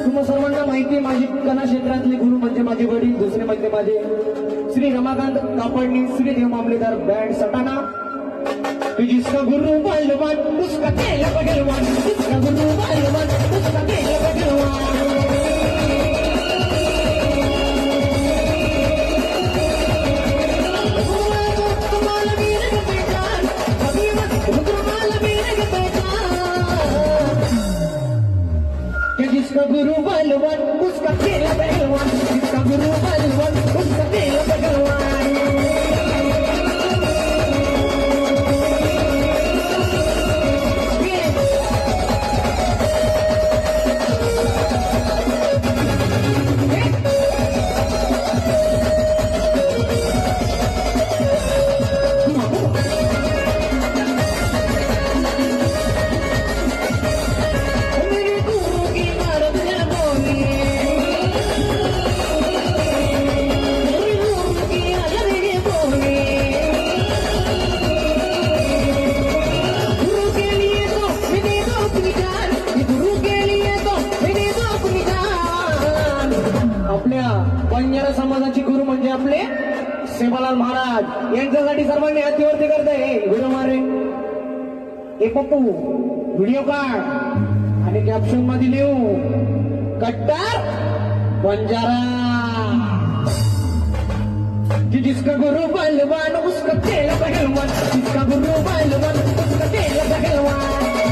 तुम्हा सर्वांना माहिती, माझी कला क्षेत्रातले गुरु म्हणजे माझे वडील, दुसरे म्हणजे माझे श्री रमाकांत कापडणी, श्री देव मामलेदार बँड सटाणा। तू जिसका गुरु बलवान उसका खेल पहलवान, जिसका गुरु बलवान उसका खेल पहलवान। जिसका गुरु बलवान उसका खेल पहलवान, जिसका गुरु बलवान उसका खेल पहलवान। आपल्या बंजारा समाजाचे गुरु म्हणजे आपले सेवालाल महाराज, यांच्यासाठी सर्वांनी हातीवरती करताय व्हिडिओ मारे। हे पप्पू व्हिडिओ काढ आणि कॅप्शन मध्ये लिहू कट्टर बंजारा। जिसका गुरु बलवान उसका खेल पहलवान, जिसका गुरु बलवान उसका खेल पहलवान।